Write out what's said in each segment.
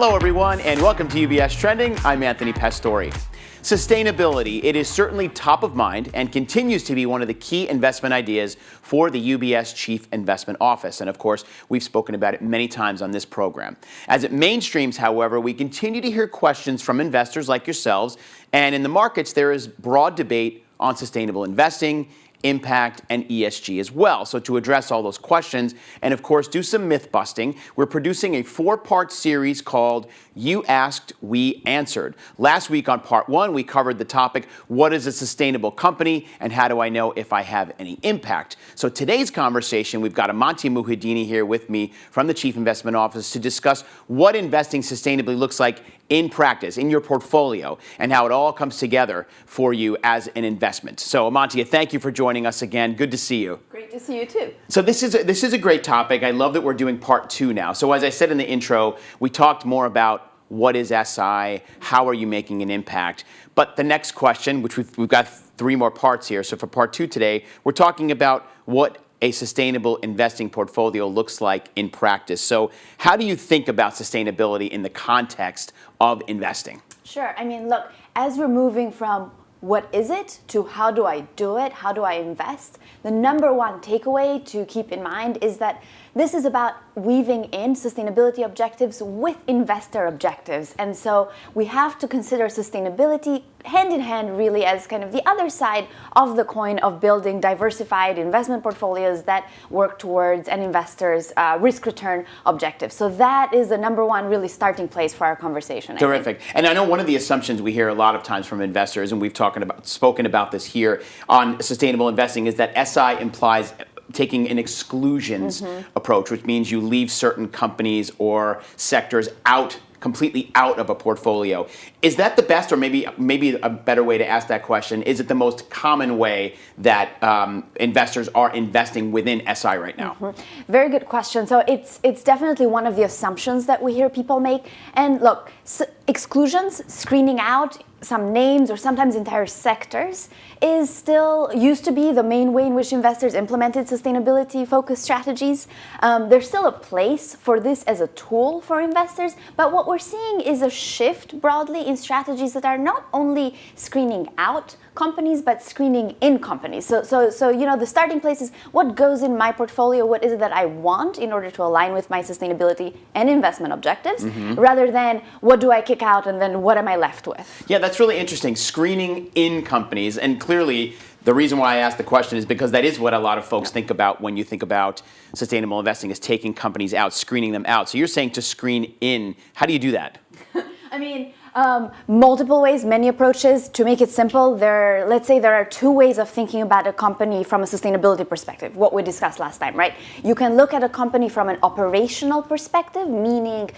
Hello, everyone, and welcome to UBS Trending. I'm Anthony Pastori. Sustainability, it is certainly top of mind and continues to be one of the key investment ideas for the UBS Chief Investment Office. And of course, we've spoken about it many times on this program. As it mainstreams, however, we continue to hear questions from investors like yourselves. And in the markets, there is broad debate on sustainable investing, impact, and ESG as well. So to address all those questions and of course do some myth busting, we're producing a 4-part series called You Asked, We Answered. Last week on part 1, we covered the topic, what is a sustainable company and how do I know if I have any impact? So today's conversation, we've got Amantia Muhyiddini here with me from the Chief Investment Office to discuss what investing sustainably looks like in practice, in your portfolio, and how it all comes together for you as an investment. So Amantia, thank you for joining us again. Good to see you. Great to see you too. So this is a great topic. I love that we're doing part 2 now. So as I said in the intro, we talked more about what is SI, how are you making an impact? But the next question, which we've got 3 more parts here. So for part 2 today, we're talking about what a sustainable investing portfolio looks like in practice. So how do you think about sustainability in the context of investing? Sure. I mean, look, as we're moving from what is it to how do I do it, how do I invest, the number one takeaway to keep in mind is that this is about weaving in sustainability objectives with investor objectives. And so we have to consider sustainability hand in hand really as kind of the other side of the coin of building diversified investment portfolios that work towards an investor's risk return objective. So that is the number one really starting place for our conversation. Terrific. And I know one of the assumptions we hear a lot of times from investors, and we've spoken about this here on sustainable investing, is that SI implies taking an exclusions approach, which means you leave certain companies or sectors completely out of a portfolio. Is that the best, or maybe a better way to ask that question, is it the most common way that investors are investing within SI right now? Very good question. So it's definitely one of the assumptions that we hear people make. And look, exclusions, screening out some names or sometimes entire sectors is still used to be the main way in which investors implemented sustainability-focused strategies. There's still a place for this as a tool for investors, but what we're seeing is a shift broadly in strategies that are not only screening out companies, but screening in companies. So you know, the starting place is what goes in my portfolio, what is it that I want in order to align with my sustainability and investment objectives, rather than what do I kick out and then what am I left with? Yeah, that's really interesting. Screening in companies, and clearly the reason why I asked the question is because that is what a lot of folks think about when you think about sustainable investing, is taking companies out, screening them out. So you're saying to screen in. How do you do that? I mean, multiple ways, many approaches. To make it simple, let's say there are 2 ways of thinking about a company from a sustainability perspective, what we discussed last time, right? You can look at a company from an operational perspective, meaning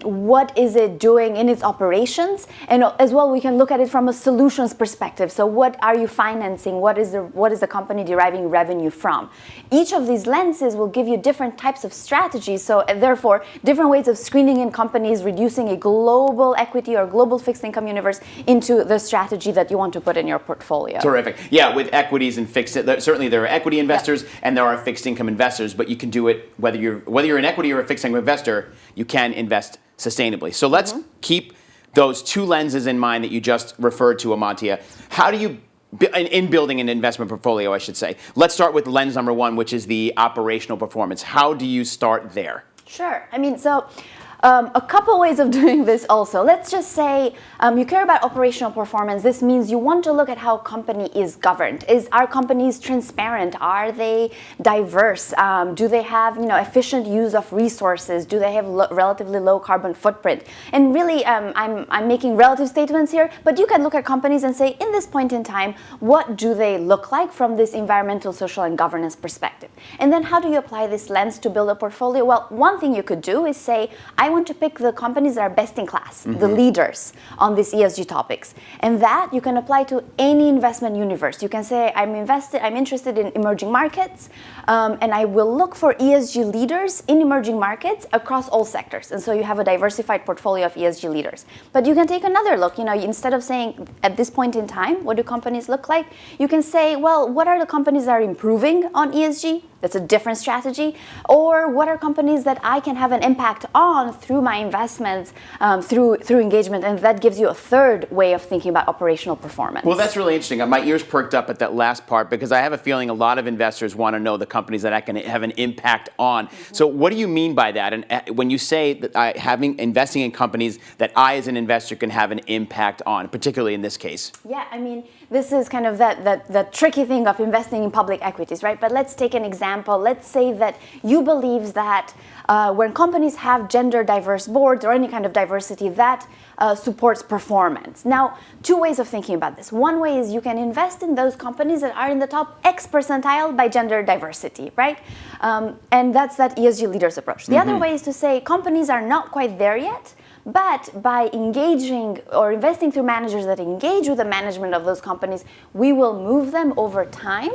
what is it doing in its operations, and as well we can look at it from a solutions perspective. So what are you financing? What is the company deriving revenue from? Each of these lenses will give you different types of strategies, so therefore different ways of screening in companies, reducing a global equity or global fixed income universe into the strategy that you want to put in your portfolio. Terrific. Yeah, with equities and fixed, certainly there are equity investors and there are fixed income investors, but you can do it whether you're an equity or a fixed income investor, you can invest sustainably. So let's keep those 2 lenses in mind that you just referred to, Amantia. How do you, in building an investment portfolio, I should say, let's start with lens number 1, which is the operational performance. How do you start there? Sure. I mean, so a couple ways of doing this also. Let's just say you care about operational performance. This means you want to look at how a company is governed. Are companies transparent? Are they diverse? Do they have efficient use of resources? Do they have relatively low carbon footprint? And really, I'm making relative statements here, but you can look at companies and say, in this point in time, what do they look like from this environmental, social, and governance perspective? And then how do you apply this lens to build a portfolio? Well, one thing you could do is say, I want to pick the companies that are best in class, the leaders on these ESG topics. And that you can apply to any investment universe. You can say, I'm interested in emerging markets, and I will look for ESG leaders in emerging markets across all sectors. And so you have a diversified portfolio of ESG leaders. But you can take another look. Instead of saying, at this point in time, what do companies look like? You can say, well, what are the companies that are improving on ESG? That's a different strategy. Or what are companies that I can have an impact on through my investments, through engagement, and that gives you a third way of thinking about operational performance. Well, that's really interesting. My ears perked up at that last part because I have a feeling a lot of investors want to know the companies that I can have an impact on. So what do you mean by that? And when you say that investing in companies that I as an investor can have an impact on, particularly in this case? Yeah, I mean, this is kind of the tricky thing of investing in public equities, right? But let's take an example. Let's say that you believe that when companies have gender diverse boards or any kind of diversity, that supports performance. Now, two ways of thinking about this. One way is you can invest in those companies that are in the top X percentile by gender diversity, right? And that's that ESG leaders approach. The other way is to say companies are not quite there yet, but by engaging or investing through managers that engage with the management of those companies, we will move them over time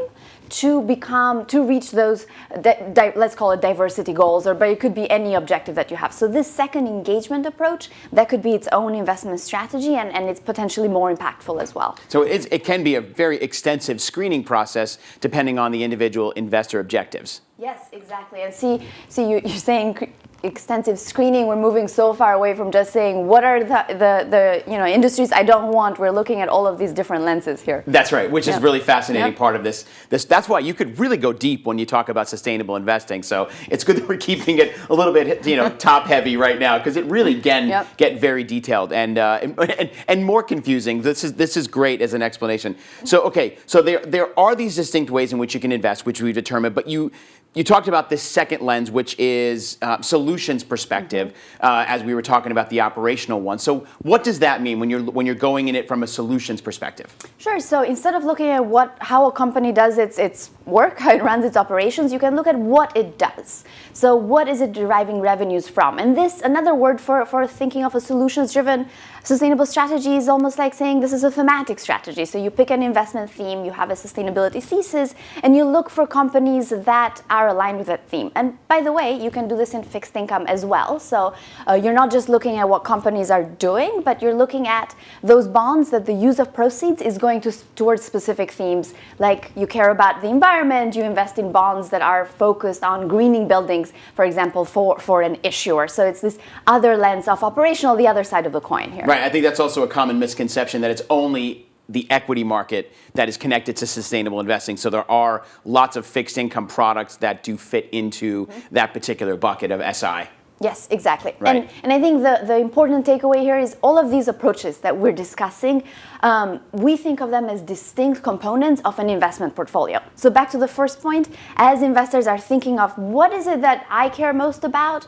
to reach those, let's call it diversity goals, but it could be any objective that you have. So this second engagement approach, that could be its own investment strategy, and it's potentially more impactful as well. So it can be a very extensive screening process depending on the individual investor objectives. Yes, exactly. And see, you're saying extensive screening. We're moving so far away from just saying what are the industries I don't want. We're looking at all of these different lenses here. That's right, which is really fascinating part of this. That's why you could really go deep when you talk about sustainable investing. So it's good that we're keeping it a little bit top heavy right now because it really can get very detailed and more confusing. This is great as an explanation. So there are these distinct ways in which you can invest, which we've determined, but you talked about this second lens, which is solutions perspective, as we were talking about the operational one. So what does that mean when you're going in it from a solutions perspective? Sure. So instead of looking at how a company does its work, how it runs its operations, you can look at what it does. So what is it deriving revenues from? And this, another word for thinking of a solutions-driven sustainable strategy is almost like saying this is a thematic strategy. So you pick an investment theme, you have a sustainability thesis, and you look for companies that are aligned with that theme. And by the way, you can do this in fixed income as well. So you're not just looking at what companies are doing, but you're looking at those bonds that the use of proceeds is going towards specific themes. Like you care about the environment, you invest in bonds that are focused on greening buildings, for example, for an issuer. So it's this other lens of operational, the other side of the coin here. Right, I think that's also a common misconception that it's only the equity market that is connected to sustainable investing. So there are lots of fixed income products that do fit into that particular bucket of SI. Yes, exactly. Right. And I think the important takeaway here is all of these approaches that we're discussing, we think of them as distinct components of an investment portfolio. So back to the first point, as investors are thinking of what is it that I care most about,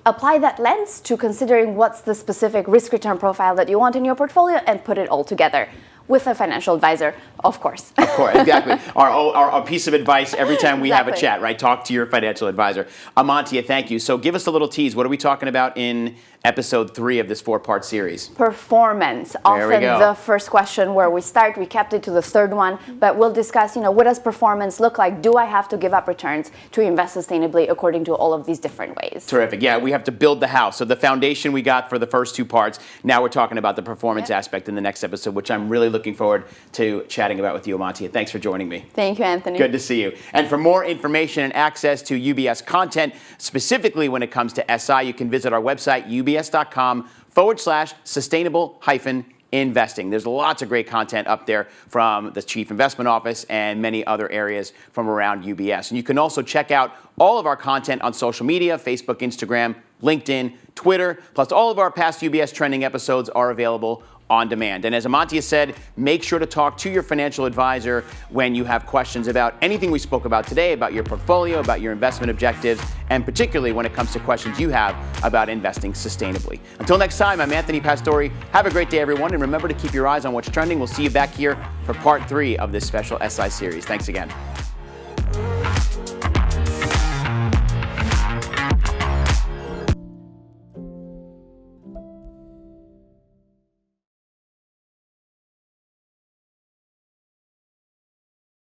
apply that lens to considering what's the specific risk-return profile that you want in your portfolio and put it all together with a financial advisor, of course. Of course, exactly. Our piece of advice every time we have a chat, right? Talk to your financial advisor. Amantia, thank you. So give us a little tease. What are we talking about in episode 3 of this 4-part series? Performance. There we Often go. the first question where we start, we kept it to the third one, but we'll discuss, what does performance look like? Do I have to give up returns to invest sustainably according to all of these different ways? Terrific. Yeah, we have to build the house. So the foundation we got for the first 2 parts. Now we're talking about the performance aspect in the next episode, which I'm really looking forward to chatting about with you, Amantia. Thanks for joining me. Thank you, Anthony. Good to see you. And for more information and access to UBS content, specifically when it comes to SI, you can visit our website, ubs.com/sustainable-investing. There's lots of great content up there from the Chief Investment Office and many other areas from around UBS. And you can also check out all of our content on social media, Facebook, Instagram, LinkedIn, Twitter, plus all of our past UBS Trending episodes are available on demand. And as Amantia said, make sure to talk to your financial advisor when you have questions about anything we spoke about today, about your portfolio, about your investment objectives, and particularly when it comes to questions you have about investing sustainably. Until next time, I'm Anthony Pastore. Have a great day, everyone, and remember to keep your eyes on what's trending. We'll see you back here for part 3 of this special SI series. Thanks again.